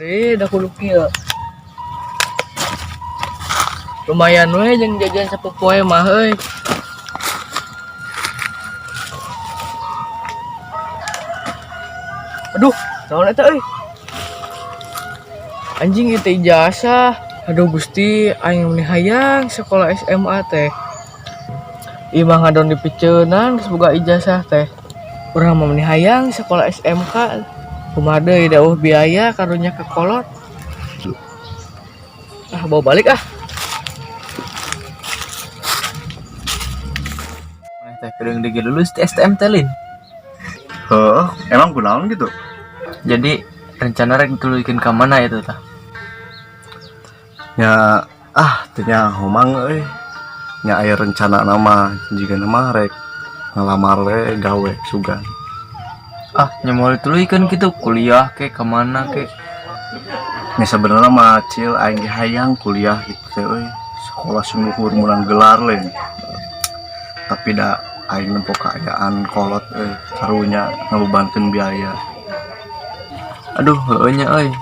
dah kudu kieu. Lumayan we jeung jajan sapopoe mah euy. Aduh, naon eta euy? Anjing ieu teh ijazah. Aduh Gusti, aing meni hayang sekolah SMA teh. Ieu mah ngadon dipiceunan geus boga ijazah teh. Urang mah meni hayang sekolah SMK. Kumaha deui dauh biaya karunya ke kolot. Ah, bawa balik ah. Teh kudu digi lulus di STM teh Lin. Heeh, emang kunaon gitu? Jadi rencana rek dituluykeun ka mana itu tah? Ya tanya homang euy. Nya aya rencana nama jika nama rek ngalamar we gawe sugan. Ah, nya mau dituluykeun kitu kuliah ke ka mana ke? Nya sebenarnya mah cil aing ge hayang kuliah gitu teh euy. Sekolah sungguh mulan gelar lain. Tapi da aing nempo kaayaan kolot karunya ngabebankeun biaya. Aduh, heueuh nya euy.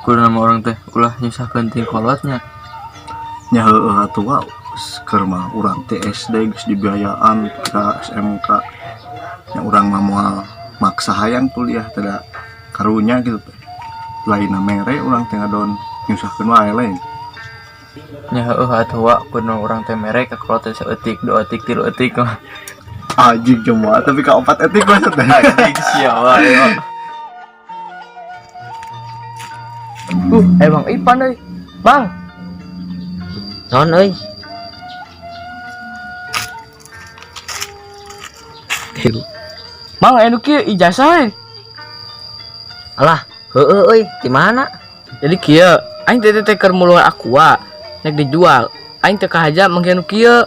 Kudu nama orang teh ulah nyusahkeun ti kolotnya. Nya heueuh atuh wa keur mah urang teh SD geus dibiayaan ka SMK. Nya urang mah moal maksa hayang kuliah teh da karunya gitu teh. Lainna mere urang teh ngadon nyusahkeun wae lain. Nya heueuh atuh wa kudu urang teh mere ka kolot teh saeutik, 2 etik, 3 etik mah. Anjing cuma tapi ka 4 etik maksudnya. Anjing sia wae. Bang Ipan euy. Bang. Naon euy? Mang anu kieu ijazah euy. Alah, heueuh euy, di mana? Jadi kieu, aing teh keur mulai aqua, nek dijual. Aing teh kahaja mangke anu kieu.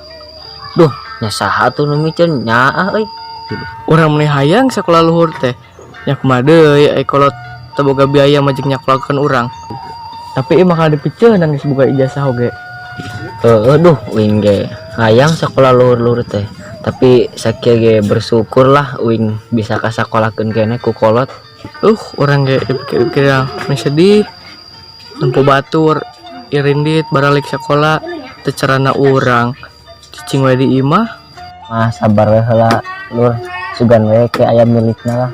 Duh, nya saha atuh nu miceun nyaah euy. Urang meni hayang sakola luhur teh. Nya kumaha deui ai kolot teu boga biaya mah jeung nyakolahkeun urang. Tapi ieu mah kada dipiceunan geus boga ijazah oge. Duh, uing ge hayang sakola luhur-luhur teh. Tapi sakieu ge bersyukur lah uing bisa kasakolahkeun keneh ku kolot. Urang ge dipikir-pikir meh sedih. Tempo batur irindit baralik sakola teu carana urang. Cicing we di imah. Mah sabar we heula, Lur. Sugan we ke aya milikna lah.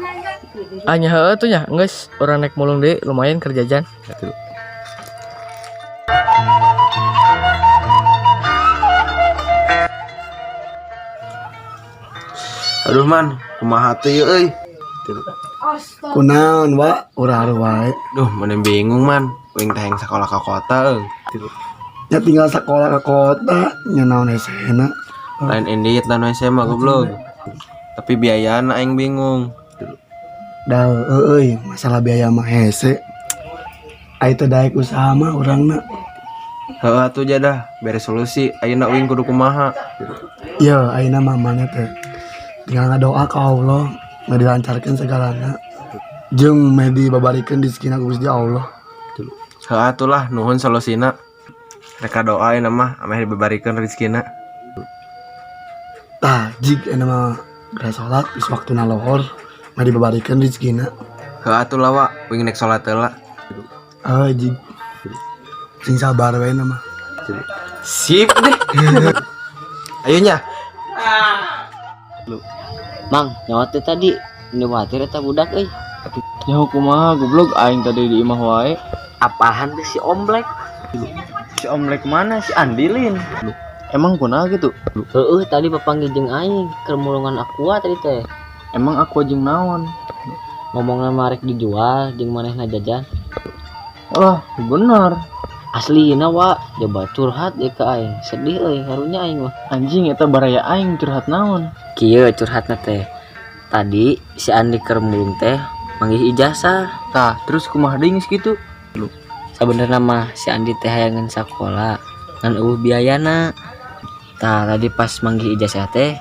Anya heueuh tuh nya, geus urang naik mulung deui lumayan keur jajan. Aduh man, kumaha teh ieu euy? Kunaon wa urang wae. Duh, mana bingung man. Uing teh hayang sakolah ka kota euy. Nya tinggal sekolah ke kota nya naon esena. Lain indit lan SMA goblok. Tapi biayana aing bingung. Da euy masalah biaya mah hese. Ai teh daek usaha mah urangna. Heueuh atuh jadah, beres solusi ayeuna uing kudu kumaha. Iya, ayeuna mah maneh teh tinggal ngadoa ka Allah, dilancarkeun segalana. Jeung medi babarikeun rezekina ku Gusti Allah. Heueuh atuh lah nuhun solusina. Reka doa ayeuna mah ameh dibabarikeun rezekina. Tah, jig ena mah geus salat geus waktuna lohor, mah dibabarikeun rezekina. Heueuh atuh lah wa, uing nek salat heula. Jig. Sing sabar we na mah. Sip deh. Ayo nya. Mang, nyawa teh tadi ini watir eta budak euy. Ya kumaha goblok aing tadi di imah wae. Apaan teh si Omblek? Si Omlek mana si Andilin? Emang kunaha gitu? Heueuh tadi papanggil jeung aing keur mulungan aqua tadi teh. Emang aku jeung naon? Ngomongna marek dijual jeung manehna jajan. Oh, bener. Aslina wa, coba curhat deui ka aing. Sedih euy harunya aing mah. Anjing eta baraya aing curhat naon? Kieu curhatna teh. Tadi si Andi keur mulung teh manggih ijazah. Tah, terus kumaha deui geus kitu? Sabenerna mah si Andi teh hayangan sakola ngan eueuh biayana. Tah tadi pas manggih ijazah teh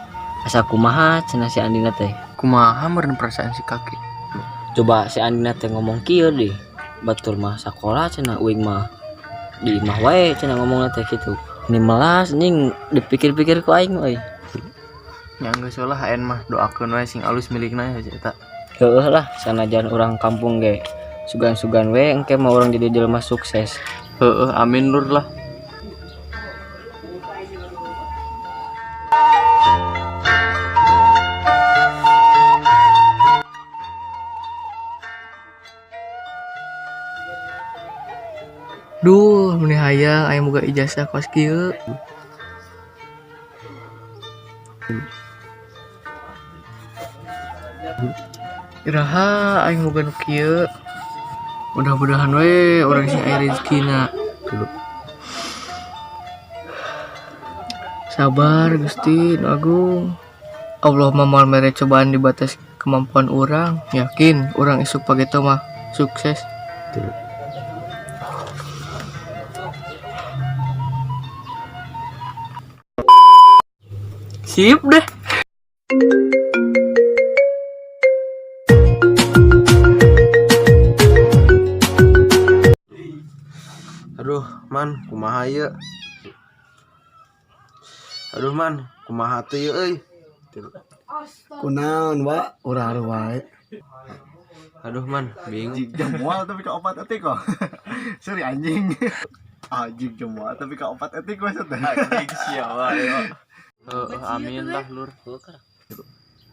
asa kumaha cenah si Andina teh. Kumaha meureun perasaan si kaki? Coba si Andina teh ngomong kieu deh. Batur mah sakola cenah uing mah di imah wae cenah ngomongna teh kitu. Ini melas anjing dipikir-pikir ku aing euy. Nya geus ulah haen mah doakeun wae sing alus milikna ya eta. Heueuh lah sanajan urang kampung ge Sugan-sugan we engke mau orang jadi jelema sukses. Heeh, amin lur lah. Duh, meni hayang aya boga ijazah kos kieu. Iraha aing boga nu kieu. Mudah-mudahan we orang sing aya rezekina. Sabar Gusti Nu Agung. Allah mah moal mere cobaan di batas kemampuan orang. Yakin orang isuk pagi mah sukses. Sip deh. Aduh man kumaha ieu. Aduh man kumaha teu ieu euy. Kunaon wa urang hareup wae. Aduh man bingung. Jig jamual tapi ka opat etik kok. Sorry anjing. Jig jamual tapi ka opat etik maksudnya. Anjing siapa ya. Heeh, amin lah lur.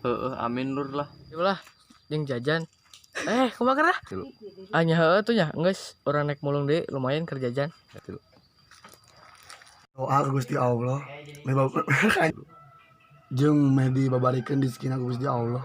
Heeh, amin lur lah. Ulah jeung jajan. Kumaha lah? Anya heueuh tuh nya, geus urang naik mulung deui lumayan keur jajan. Doa ke Gusti Allah. Jeung meh dibabarikeun rezekina ku Gusti Allah.